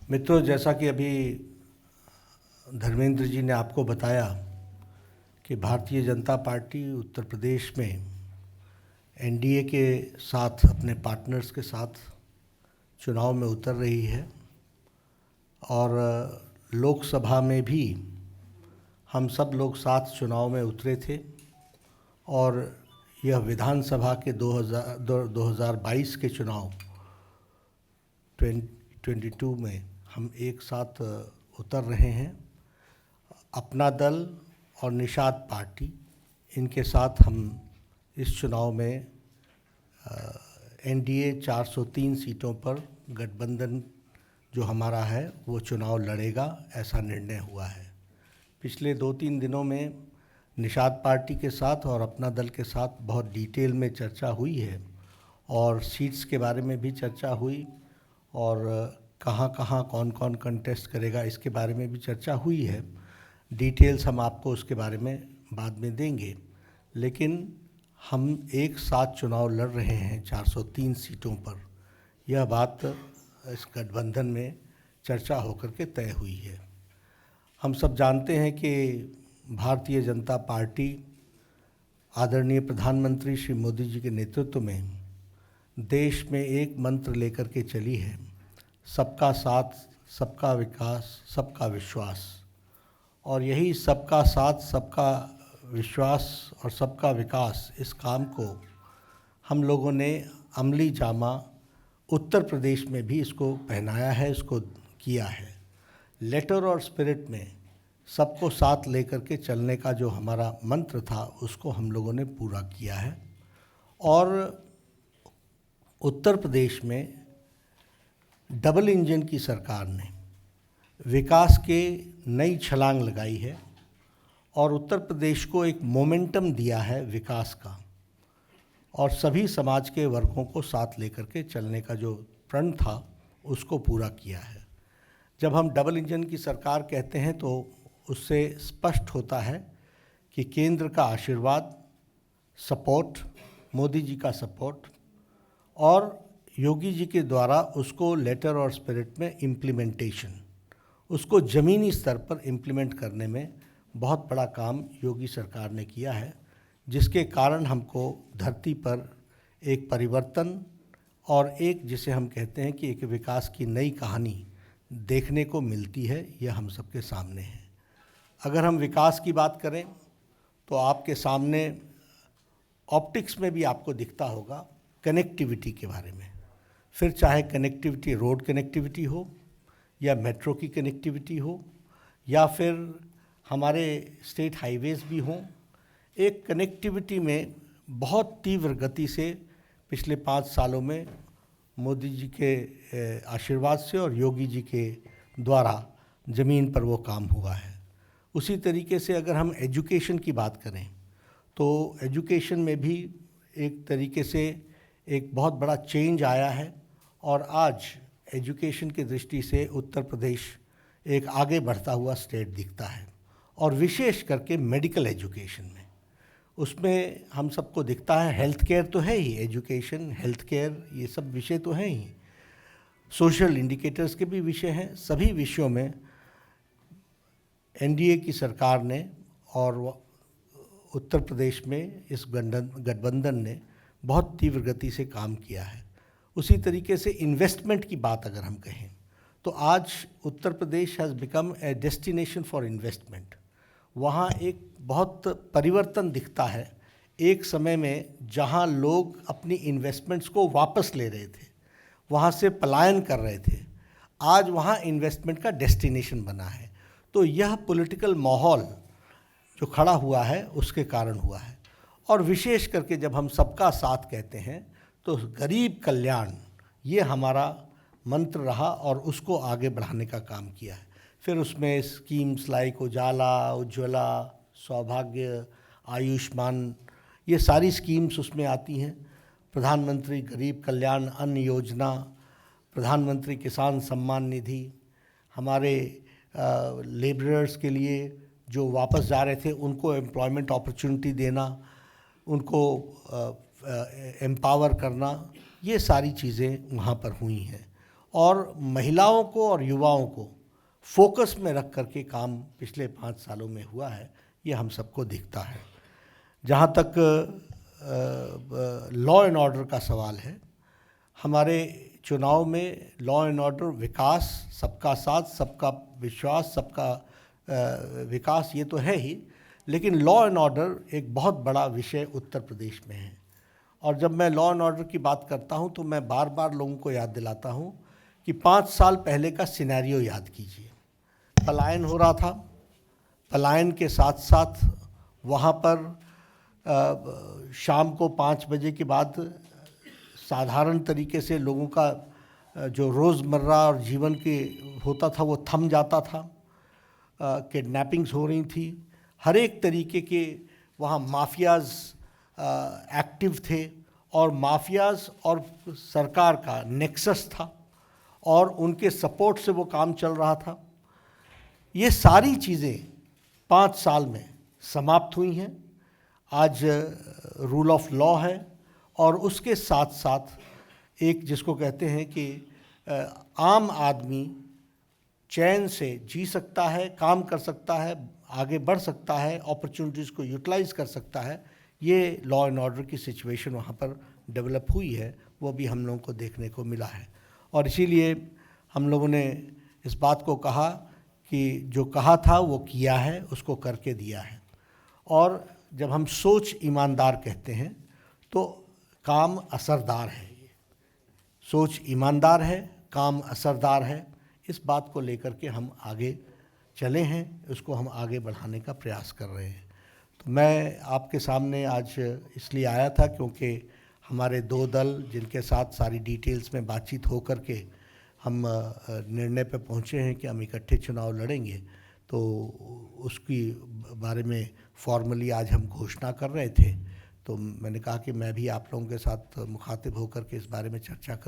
मित्रों, जैसा कि अभी धर्मेंद्र जी ने आपको बताया कि भारतीय जनता पार्टी उत्तर प्रदेश में एनडीए के साथ, अपने पार्टनर्स के साथ चुनाव में उतर रही है और लोकसभा में भी हम सब लोग साथ चुनाव में उतरे थे और यह विधानसभा के 2022 के चुनाव 2022 में हम एक साथ उतर रहे हैं। अपना दल और निषाद पार्टी, इनके साथ हम इस चुनाव में एनडीए 403 सीटों पर गठबंधन जो हमारा है वो चुनाव लड़ेगा, ऐसा निर्णय हुआ है। पिछले 2-3 दिनों में निषाद पार्टी के साथ और अपना दल के साथ बहुत डिटेल में चर्चा हुई है और सीट्स के बारे में भी चर्चा हुई और कहाँ कहाँ कौन कौन कंटेस्ट करेगा इसके बारे में भी चर्चा हुई है। डिटेल्स हम आपको उसके बारे में बाद में देंगे, लेकिन हम एक साथ चुनाव लड़ रहे हैं 403 सीटों पर। यह बात इस गठबंधन में चर्चा होकर के तय हुई है। हम सब जानते हैं कि भारतीय जनता पार्टी आदरणीय प्रधानमंत्री श्री मोदी जी के नेतृत्व में देश में एक मंत्र लेकर के चली है, सबका साथ, सबका विकास, सबका विश्वास। और यही सबका साथ, सबका विश्वास और सबका विकास, इस काम को हम लोगों ने अमली जामा उत्तर प्रदेश में भी इसको पहनाया है, इसको किया है। लेटर और स्पिरिट में सबको साथ लेकर के चलने का जो हमारा मंत्र था उसको हम लोगों ने पूरा किया है और उत्तर प्रदेश में डबल इंजन की सरकार ने विकास के नई छलांग लगाई है और उत्तर प्रदेश को एक मोमेंटम दिया है विकास का और सभी समाज के वर्गों को साथ लेकर के चलने का जो प्रण था उसको पूरा किया है। जब हम डबल इंजन की सरकार कहते हैं तो उससे स्पष्ट होता है कि केंद्र का आशीर्वाद, सपोर्ट, मोदी जी का सपोर्ट और योगी जी के द्वारा उसको लेटर और स्पिरिट में इम्प्लीमेंटेशन, उसको ज़मीनी स्तर पर इम्प्लीमेंट करने में बहुत बड़ा काम योगी सरकार ने किया है, जिसके कारण हमको धरती पर एक परिवर्तन और एक, जिसे हम कहते हैं कि एक विकास की नई कहानी देखने को मिलती है। यह हम सबके सामने है। अगर हम विकास की बात करें तो आपके सामने ऑप्टिक्स में भी आपको दिखता होगा कनेक्टिविटी के बारे में। फिर चाहे कनेक्टिविटी, रोड कनेक्टिविटी हो या मेट्रो की कनेक्टिविटी हो या फिर हमारे स्टेट हाईवेज़ भी हों, एक कनेक्टिविटी में बहुत तीव्र गति से पिछले 5 सालों में मोदी जी के आशीर्वाद से और योगी जी के द्वारा ज़मीन पर वो काम हुआ है। उसी तरीके से अगर हम एजुकेशन की बात करें तो एजुकेशन में भी एक तरीके से एक बहुत बड़ा चेंज आया है और आज एजुकेशन की दृष्टि से उत्तर प्रदेश एक आगे बढ़ता हुआ स्टेट दिखता है और विशेष करके मेडिकल एजुकेशन में, उसमें हम सबको दिखता है। हेल्थ केयर तो है ही, एजुकेशन, हेल्थ केयर, ये सब विषय तो हैं ही, सोशल इंडिकेटर्स के भी विषय हैं। सभी विषयों में एनडीए की सरकार ने और उत्तर प्रदेश में इस गठबंधन ने बहुत तीव्र गति से काम किया है। उसी तरीके से इन्वेस्टमेंट की बात अगर हम कहें तो आज Uttar Pradesh has become a destination for investment. वहाँ एक बहुत परिवर्तन दिखता है। एक समय में जहाँ लोग अपनी इन्वेस्टमेंट्स को वापस ले रहे थे, वहाँ से पलायन कर रहे थे, आज वहाँ इन्वेस्टमेंट का डेस्टिनेशन बना है। तो यह पॉलिटिकल माहौल जो खड़ा हुआ है उसके कारण हुआ है। और विशेष करके जब हम सबका साथ कहते हैं तो गरीब कल्याण, ये हमारा मंत्र रहा और उसको आगे बढ़ाने का काम किया है। फिर उसमें स्कीम्स लाइक उजाला, उज्ज्वला, सौभाग्य, आयुष्मान, ये सारी स्कीम्स उसमें आती हैं। प्रधानमंत्री गरीब कल्याण अन्न योजना, प्रधानमंत्री किसान सम्मान निधि, हमारे लेबरर्स के लिए जो वापस जा रहे थे उनको एम्प्लॉयमेंट अपॉर्चुनिटी देना, उनको एम्पावर करना, ये सारी चीज़ें वहाँ पर हुई हैं। और महिलाओं को और युवाओं को फोकस में रख करके काम पिछले 5 सालों में हुआ है, ये हम सबको दिखता है। जहाँ तक लॉ एंड ऑर्डर का सवाल है, हमारे चुनाव में लॉ एंड ऑर्डर, विकास, सबका साथ, सबका विश्वास, सबका विकास, ये तो है ही, लेकिन लॉ एंड ऑर्डर एक बहुत बड़ा विषय उत्तर प्रदेश में है। और जब मैं लॉ एंड ऑर्डर की बात करता हूँ तो मैं बार बार लोगों को याद दिलाता हूँ कि 5 साल पहले का सिनेरियो याद कीजिए। पलायन हो रहा था, पलायन के साथ साथ वहाँ पर शाम को 5 बजे के बाद साधारण तरीके से लोगों का जो रोज़मर्रा और जीवन के होता था वो थम जाता था। किडनैपिंग्स हो रही थी, हर एक तरीके के वहाँ माफियाज़ एक्टिव थे और माफियाज़ और सरकार का नेक्सस था और उनके सपोर्ट से वो काम चल रहा था। ये सारी चीज़ें 5 साल में समाप्त हुई हैं। आज रूल ऑफ लॉ है और उसके साथ साथ एक जिसको कहते हैं कि आम आदमी चैन से जी सकता है, काम कर सकता है, आगे बढ़ सकता है, अपॉर्चुनिटीज़ को यूटिलाइज कर सकता है। ये लॉ एंड ऑर्डर की सिचुएशन वहाँ पर डेवलप हुई है, वो भी हम लोगों को देखने को मिला है। और इसीलिए हम लोगों ने इस बात को कहा कि जो कहा था वो किया है, उसको करके दिया है। और जब हम सोच ईमानदार कहते हैं तो काम असरदार है, ये सोच ईमानदार है, काम असरदार है। इस बात को लेकर के हम आगे चले हैं, उसको हम आगे बढ़ाने का प्रयास कर रहे हैं। तो मैं आपके सामने आज इसलिए आया था क्योंकि हमारे 2 दल जिनके साथ सारी डिटेल्स में बातचीत हो कर के हम निर्णय पे पहुँचे हैं कि हम इकट्ठे चुनाव लड़ेंगे, तो उसकी बारे में फॉर्मली आज हम घोषणा कर रहे थे। तो मैंने कहा कि मैं भी आप लोगों के साथ मुखातिब होकर के इस बारे में चर्चा करूं।